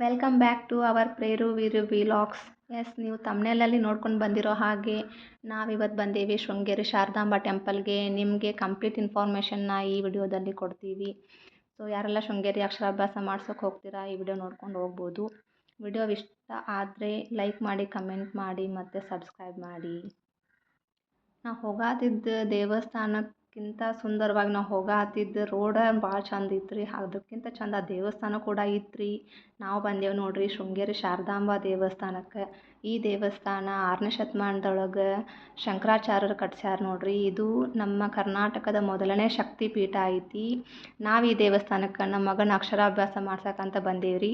Welcome back to our Preru Veeru vlogs. Yes, ನೀವು ತಮ್ನೇಲಲ್ಲಿ ನೋಡ್ಕೊಂಡು ಬಂದಿರೋ ಹಾಗೆ ನಾವಿವತ್ತು ಬಂದೀವಿ ಶೃಂಗೇರಿ ಶಾರದಾಂಬಾ ಟೆಂಪಲ್ಗೆ. ನಿಮಗೆ ಕಂಪ್ಲೀಟ್ ಇನ್ಫಾರ್ಮೇಷನ್ನ ಈ ವಿಡಿಯೋದಲ್ಲಿ ಕೊಡ್ತೀವಿ. ಸೊ ಯಾರೆಲ್ಲ ಶೃಂಗೇರಿ ಅಕ್ಷರಾಭ್ಯಾಸ ಮಾಡ್ಸೋಕೆ ಹೋಗ್ತೀರಾ, ಈ ವಿಡಿಯೋ ನೋಡ್ಕೊಂಡು ಹೋಗ್ಬೋದು. ವಿಡಿಯೋ ಇಷ್ಟ ಆದರೆ ಲೈಕ್ ಮಾಡಿ, ಕಮೆಂಟ್ ಮಾಡಿ ಮತ್ತು ಸಬ್ಸ್ಕ್ರೈಬ್ ಮಾಡಿ. ನಾವು ಹೋಗಾತಿದ್ದ ದೇವಸ್ಥಾನಕ್ಕಿಂತ ಸುಂದರವಾಗಿ ನಾವು ಹೋಗಾತಿದ್ದ ರೋಡ ಭಾಳ ಚಂದ ಇತ್ತು ರೀ. ಅದಕ್ಕಿಂತ ಚಂದ ದೇವಸ್ಥಾನ ಕೂಡ ಇತ್ತು ರೀ. ನಾವು ಬಂದೇವು ನೋಡ್ರಿ ಶೃಂಗೇರಿ ಶಾರದಾಂಬಾ ದೇವಸ್ಥಾನಕ್ಕೆ. ಈ ದೇವಸ್ಥಾನ 6ನೇ ಶತಮಾನದೊಳಗೆ ಶಂಕರಾಚಾರ್ಯರು ಕಟ್ಸ್ಯಾರ ನೋಡ್ರಿ. ಇದು ನಮ್ಮ ಕರ್ನಾಟಕದ ಮೊದಲನೇ ಶಕ್ತಿ ಪೀಠ ಐತಿ. ನಾವು ಈ ದೇವಸ್ಥಾನಕ್ಕೆ ನಮ್ಮ ಮಗನ ಅಕ್ಷರಾಭ್ಯಾಸ ಮಾಡ್ಸಕ್ಕಂತ ಬಂದೇವ್ರಿ.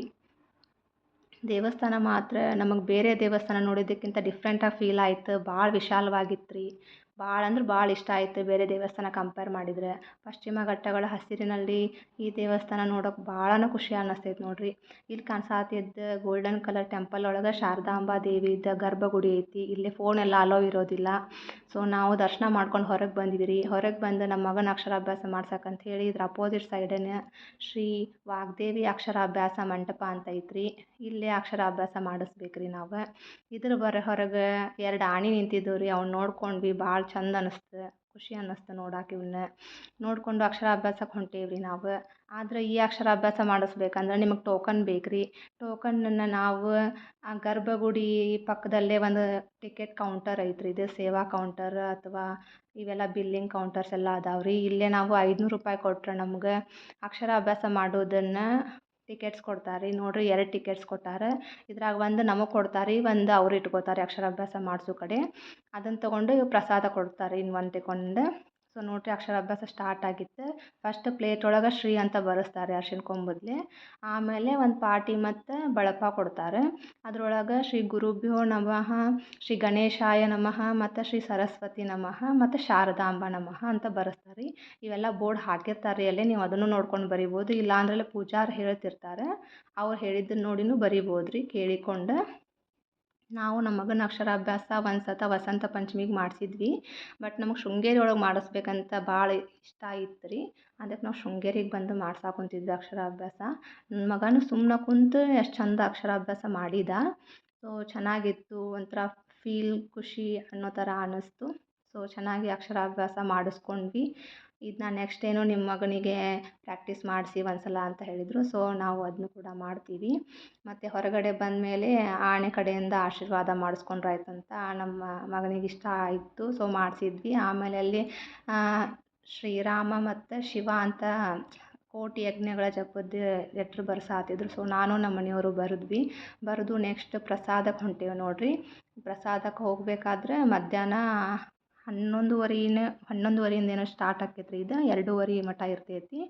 ದೇವಸ್ಥಾನ ಮಾತ್ರ ನಮಗೆ ಬೇರೆ ದೇವಸ್ಥಾನ ನೋಡಿದ್ದಕ್ಕಿಂತ ಡಿಫ್ರೆಂಟಾಗಿ ಫೀಲ್ ಆಯ್ತು. ಭಾಳ ವಿಶಾಲವಾಗಿತ್ತು ರೀ. ಭಾಳ ಅಂದ್ರೆ ಭಾಳ ಇಷ್ಟ ಆಯಿತು ಬೇರೆ ದೇವಸ್ಥಾನ ಕಂಪೇರ್ ಮಾಡಿದರೆ. ಪಶ್ಚಿಮ ಘಟ್ಟಗಳ ಹಸಿರಿನಲ್ಲಿ ಈ ದೇವಸ್ಥಾನ ನೋಡೋಕೆ ಭಾಳನೇ ಖುಷಿ ಅನ್ನಿಸ್ತೈತೆ ನೋಡ್ರಿ. ಇಲ್ಲಿ ಕಾಣಿಸಾತಿದ್ದ ಗೋಲ್ಡನ್ ಕಲರ್ ಟೆಂಪಲ್ ಒಳಗೆ ಶಾರದಾಂಬಾ ದೇವಿದ ಗರ್ಭಗುಡಿ ಐತಿ. ಇಲ್ಲಿ ಫೋನ್ ಎಲ್ಲ ಅಲೋ ಇರೋದಿಲ್ಲ. ಸೊ ನಾವು ದರ್ಶನ ಮಾಡ್ಕೊಂಡು ಹೊರಗೆ ಬಂದಿದ್ವಿ. ಹೊರಗೆ ಬಂದು ನಮ್ಮ ಮಗನ ಅಕ್ಷರಾಭ್ಯಾಸ ಮಾಡ್ಸಕ್ಕಂತ ಹೇಳಿ ಇದ್ರ ಅಪೋಸಿಟ್ ಸೈಡನೇ ಶ್ರೀ ವಾಗ್ದೇವಿ ಅಕ್ಷರಾಭ್ಯಾಸ ಮಂಟಪ ಅಂತ ಐತ್ರಿ. ಇಲ್ಲೇ ಅಕ್ಷರಾಭ್ಯಾಸ ಮಾಡಿಸ್ಬೇಕ್ರಿ ನಾವು. ಇದ್ರ ಹೊರಗೆ 2 ಆನೆ ನಿಂತಿದ್ದವು ರೀ. ಅವ್ನು ನೋಡ್ಕೊಂಡ್ವಿ. ಭಾಳ ಚಂದ ಅನ್ನಿಸ್ತು, ಖುಷಿ ಅನ್ನಿಸ್ತು ನೋಡಕ್ಕೆ. ಇವನ್ನ ನೋಡಿಕೊಂಡು ಅಕ್ಷರಾಭ್ಯಾಸಕ್ಕೆ ಹೊಂಟೇವ್ರಿ ನಾವು. ಆದರೆ ಈ ಅಕ್ಷರಾಭ್ಯಾಸ ಮಾಡಿಸ್ಬೇಕಂದ್ರೆ ನಿಮಗೆ ಟೋಕನ್ ಬೇಕು ರೀ. ಟೋಕನ್ನನ್ನು ನಾವು ಆ ಗರ್ಭಗುಡಿ ಪಕ್ಕದಲ್ಲೇ ಒಂದು ಟಿಕೆಟ್ ಕೌಂಟರ್ ಐತ್ರಿ. ಇದು ಸೇವಾ ಕೌಂಟರ್ ಅಥವಾ ಇವೆಲ್ಲ ಬಿಲ್ಲಿಂಗ್ ಕೌಂಟರ್ಸ್ ಎಲ್ಲ ಅದಾವೆ ರೀ. ಇಲ್ಲೇ ನಾವು 500 ರೂಪಾಯಿ ಕೊಟ್ಟರೆ ನಮ್ಗೆ ಅಕ್ಷರಾಭ್ಯಾಸ ಮಾಡೋದನ್ನು ಟಿಕೆಟ್ಸ್ ಕೊಡ್ತಾರೆ ರೀ. ನೋಡಿರಿ 2 ಟಿಕೆಟ್ಸ್ ಕೊಟ್ಟಾರೆ. ಇದ್ರಾಗ ಒಂದು ನಮಗೆ ಕೊಡ್ತಾರೆ ರೀ, ಒಂದು ಅವ್ರು ಇಟ್ಕೋತಾರೆ ಅಕ್ಷರಾಭ್ಯಾಸ ಮಾಡಿಸೋ ಕಡೆ. ಅದನ್ನು ತೊಗೊಂಡು ಪ್ರಸಾದ ಕೊಡ್ತಾರೆ ಇನ್ನೊಂದು ತಗೊಂಡು. ಸೊ ನೋಡಿರಿ ಅಕ್ಷರಾಭ್ಯಾಸ ಸ್ಟಾರ್ಟ್ ಆಗಿತ್ತು. ಫಸ್ಟ್ ಪ್ಲೇಟ್ ಒಳಗೆ ಶ್ರೀ ಅಂತ ಬರೆಸ್ತಾರೆ ಅರ್ಶಿನ ಕೊಂಬುದ್ಲೆ. ಆಮೇಲೆ ಒಂದು ಪಾಟಿ ಮತ್ತು ಬಳಪ ಕೊಡ್ತಾರೆ. ಅದರೊಳಗೆ ಶ್ರೀ ಗುರುಭ್ಯೋ ನಮಃ, ಶ್ರೀ ಗಣೇಶಾಯ ನಮಃ ಮತ್ತು ಶ್ರೀ ಸರಸ್ವತಿ ನಮಃ ಮತ್ತು ಶಾರದಾಂಬ ನಮಃ ಅಂತ ಬರೆಸ್ತಾರೆ ರೀ. ಇವೆಲ್ಲ ಬೋರ್ಡ್ ಹಾಕಿರ್ತಾರೆ ರೀ ಅಲ್ಲೇ. ನೀವು ಅದನ್ನು ನೋಡ್ಕೊಂಡು ಬರಿಬೋದು. ಇಲ್ಲಾಂದ್ರೆ ಪೂಜಾರಿ ಹೇಳ್ತಿರ್ತಾರೆ, ಅವ್ರು ಹೇಳಿದ್ದನ್ನು ನೋಡಿನೂ ಬರಿಬೋದು ರೀ ಕೇಳಿಕೊಂಡು. ನಾವು ನಮ್ಮ ಮಗನ ಅಕ್ಷರಾಭ್ಯಾಸ ಒಂದು ಸತ ವಸಂತ ಪಂಚಮಿಗೆ ಮಾಡಿಸಿದ್ವಿ. ಬಟ್ ನಮಗೆ ಶೃಂಗೇರಿ ಒಳಗೆ ಮಾಡಿಸ್ಬೇಕಂತ ಭಾಳ ಇಷ್ಟ ಇತ್ತು ರೀ. ಅದಕ್ಕೆ ನಾವು ಶೃಂಗೇರಿಗೆ ಬಂದು ಮಾಡ್ಸಾಕೊಂತಿದ್ವಿ ಅಕ್ಷರಾಭ್ಯಾಸ. ನನ್ನ ಮಗನೂ ಸುಮ್ಮನೆ ಕುಂತು ಎಷ್ಟು ಚಂದ ಅಕ್ಷರಾಭ್ಯಾಸ ಮಾಡಿದ. ಸೊ ಚೆನ್ನಾಗಿತ್ತು, ಒಂಥರ ಫೀಲ್ ಖುಷಿ ಅನ್ನೋ ಥರ ಅನ್ನಿಸ್ತು. ಸೊ ಚೆನ್ನಾಗಿ ಅಕ್ಷರಾಭ್ಯಾಸ ಮಾಡಿಸ್ಕೊಂಡ್ವಿ. ಇದನ್ನ ನೆಕ್ಸ್ಟ್ ಏನೋ ನಿಮ್ಮ ಮಗನಿಗೆ ಪ್ರಾಕ್ಟೀಸ್ ಮಾಡಿಸಿ ಒಂದ್ಸಲ ಅಂತ ಹೇಳಿದರು. ಸೊ ನಾವು ಅದನ್ನು ಕೂಡ ಮಾಡ್ತೀವಿ. ಮತ್ತು ಹೊರಗಡೆ ಬಂದಮೇಲೆ ಆಣೆ ಕಡೆಯಿಂದ ಆಶೀರ್ವಾದ ಮಾಡಿಸ್ಕೊಂಡ್ರಾಯ್ತಂತ ನಮ್ಮ ಮಗನಿಗೆ ಇಷ್ಟ ಆಯಿತು. ಸೊ ಮಾಡಿಸಿದ್ವಿ. ಆಮೇಲೆ ಅಲ್ಲಿ ಶ್ರೀರಾಮ ಮತ್ತು ಶಿವ ಅಂತ ಕೋಟಿ ಯಜ್ಞಗಳ ಜಪದ ಲೆಟ್ರ್ ಬರ್ಸಾತಿದ್ರು. ಸೊ ನಾನು ನಮ್ಮ ಮನೆಯವರು ಬರೆದು ನೆಕ್ಸ್ಟ್ ಪ್ರಸಾದಕ್ಕೆ ಹೊಂಟೇವೆ ನೋಡಿರಿ. ಪ್ರಸಾದಕ್ಕೆ ಹೋಗಬೇಕಾದ್ರೆ ಮಧ್ಯಾಹ್ನ 11:30 ಏನೋ ಸ್ಟಾರ್ಟ್ ಆಕೈತೆ ರೀ. ಇದು 2:30 ಮಟ್ಟ ಇರ್ತೈತಿ.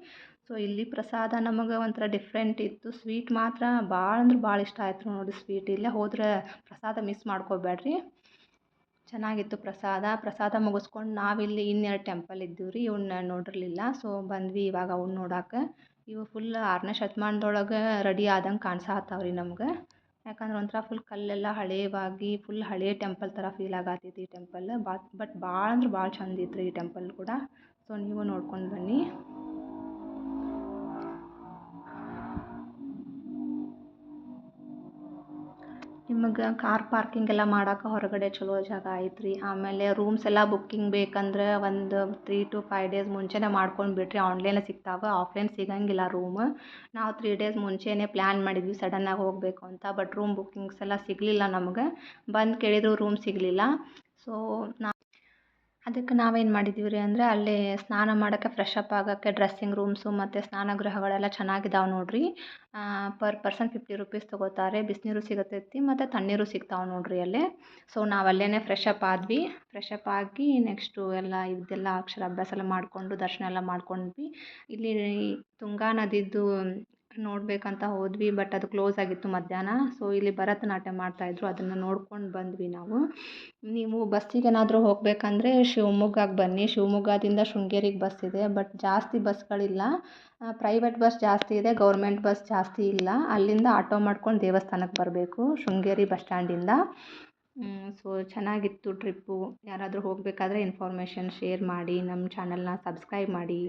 ಸೊ ಇಲ್ಲಿ ಪ್ರಸಾದ ನಮಗೆ ಒಂಥರ ಡಿಫ್ರೆಂಟ್ ಇತ್ತು. ಸ್ವೀಟ್ ಮಾತ್ರ ಭಾಳ ಅಂದ್ರೆ ಭಾಳ ಇಷ್ಟ ಆಯಿತು ನೋಡಿ ಸ್ವೀಟ್. ಇಲ್ಲೇ ಹೋದ್ರೆ ಪ್ರಸಾದ ಮಿಸ್ ಮಾಡ್ಕೋಬೇಡ್ರಿ. ಚೆನ್ನಾಗಿತ್ತು ಪ್ರಸಾದ ಮುಗಿಸ್ಕೊಂಡು ನಾವಿಲ್ಲಿ ಇನ್ನೆರಡು ಟೆಂಪಲ್ ಇದ್ದೀವಿ ರೀ. ಇವನ್ನ ನೋಡಿರಲಿಲ್ಲ. ಸೊ ಬಂದ್ವಿ ಇವಾಗ ಅವ್ನ ನೋಡಕ್ಕೆ. ಇವು ಫುಲ್ 6ನೇ ಶತಮಾನದೊಳಗೆ ರೆಡಿ ಆದಂಗೆ ಕಾಣಿಸಾತಾವ್ರಿ ನಮ್ಗೆ. ಯಾಕಂದ್ರೆ ಒಂಥರ ಫುಲ್ ಕಲ್ಲೆಲ್ಲ ಹಳೇವಾಗಿ ಫುಲ್ ಹಳೇ ಟೆಂಪಲ್ ಥರ ಫೀಲ್ ಆಗತ್ತೈತಿ ಈ ಟೆಂಪಲ್. ಬಟ್ ಭಾಳ ಅಂದ್ರೆ ಭಾಳ ಚಂದ ಇತ್ತು ರೀ ಈ ಟೆಂಪಲ್ ಕೂಡ. ಸೊ ನೀವು ನೋಡ್ಕೊಂಡು ಬನ್ನಿ. ನಿಮಗೆ ಕಾರ್ ಪಾರ್ಕಿಂಗ್ ಎಲ್ಲ ಮಾಡೋಕೆ ಹೊರಗಡೆ ಚಲೋ ಜಾಗ ಐತ್ರಿ. ಆಮೇಲೆ ರೂಮ್ಸ್ ಎಲ್ಲ ಬುಕ್ಕಿಂಗ್ ಬೇಕಂದ್ರೆ ಒಂದು 3 to 5 ಡೇಸ್ ಮುಂಚೆನೇ ಮಾಡ್ಕೊಂಡು ಬಿಡ್ರಿ. ಆನ್ಲೈನೇ ಸಿಗ್ತಾವೆ, ಆಫ್ಲೈನ್ ಸಿಗಂಗಿಲ್ಲ ರೂಮ್. ನಾವು 3 ಡೇಸ್ ಮುಂಚೆನೇ ಪ್ಲ್ಯಾನ್ ಮಾಡಿದ್ವಿ ಸಡನ್ನಾಗಿ ಹೋಗಬೇಕು ಅಂತ. ಬಟ್ ರೂಮ್ ಬುಕ್ಕಿಂಗ್ಸ್ ಎಲ್ಲ ಸಿಗಲಿಲ್ಲ ನಮ್ಗೆ. ಬಂದು ಕೇಳಿದ್ರು ರೂಮ್ ಸಿಗಲಿಲ್ಲ. ಸೊ ಅದಕ್ಕೆ ನಾವೇನು ಮಾಡಿದ್ದೀವಿ ರೀ ಅಂದರೆ ಅಲ್ಲೇ ಸ್ನಾನ ಮಾಡೋಕ್ಕೆ ಫ್ರೆಶ್ ಅಪ್ ಆಗೋಕ್ಕೆ ಡ್ರೆಸ್ಸಿಂಗ್ ರೂಮ್ಸು ಮತ್ತು ಸ್ನಾನಗೃಹಗಳೆಲ್ಲ ಚೆನ್ನಾಗಿದ್ದಾವೆ ನೋಡಿರಿ. ಪರ್ ಪರ್ಸನ್ 50 ರೂಪೀಸ್ ತೊಗೋತಾರೆ. ಬಿಸಿನೀರು ಸಿಗತೈತಿ ಮತ್ತು ತಣ್ಣೀರು ಸಿಗ್ತಾವೆ ನೋಡಿರಿ ಅಲ್ಲೇ. ಸೊ ನಾವು ಅಲ್ಲೇ ಫ್ರೆಶ್ ಅಪ್ ಆದ್ವಿ. ಫ್ರೆಶ್ ಅಪ್ ಆಗಿ ನೆಕ್ಸ್ಟು ಎಲ್ಲ ಇದೆಲ್ಲ ಅಕ್ಷರಾಭ್ಯಾಸ ಎಲ್ಲ ಮಾಡಿಕೊಂಡು ದರ್ಶನ ಎಲ್ಲ ಮಾಡ್ಕೊಂಡ್ವಿ. ಇಲ್ಲಿ ತುಂಗಾ ನದಿದು ನೋಡಬೇಕಂತ ಹೋದ್ವಿ. ಬಟ್ ಅದು ಕ್ಲೋಸ್ ಆಗಿತ್ತು ಮಧ್ಯಾಹ್ನ. ಸೊ ಇಲ್ಲಿ ಭರತನಾಟ್ಯ ಮಾಡ್ತಾಯಿದ್ರು, ಅದನ್ನು ನೋಡ್ಕೊಂಡು ಬಂದ್ವಿ ನಾವು. ನೀವು ಬಸ್ಸಿಗೆ ಏನಾದರೂ ಹೋಗಬೇಕಂದ್ರೆ ಶಿವಮೊಗ್ಗಕ್ಕೆ ಬನ್ನಿ. ಶಿವಮೊಗ್ಗದಿಂದ ಶೃಂಗೇರಿಗೆ ಬಸ್ ಇದೆ. ಬಟ್ ಜಾಸ್ತಿ ಬಸ್ಗಳಿಲ್ಲ. ಪ್ರೈವೇಟ್ ಬಸ್ ಜಾಸ್ತಿ ಇದೆ, ಗೌರ್ಮೆಂಟ್ ಬಸ್ ಜಾಸ್ತಿ ಇಲ್ಲ. ಅಲ್ಲಿಂದ ಆಟೋ ಮಾಡ್ಕೊಂಡು ದೇವಸ್ಥಾನಕ್ಕೆ ಬರಬೇಕು ಶೃಂಗೇರಿ ಬಸ್ ಸ್ಟ್ಯಾಂಡಿಂದ. ಸೊ ಚೆನ್ನಾಗಿತ್ತು ಟ್ರಿಪ್ಪು. ಯಾರಾದರೂ ಹೋಗಬೇಕಾದ್ರೆ ಇನ್ಫಾರ್ಮೇಷನ್ ಶೇರ್ ಮಾಡಿ, ನಮ್ಮ ಚಾನಲ್ನ ಸಬ್ಸ್ಕ್ರೈಬ್ ಮಾಡಿ.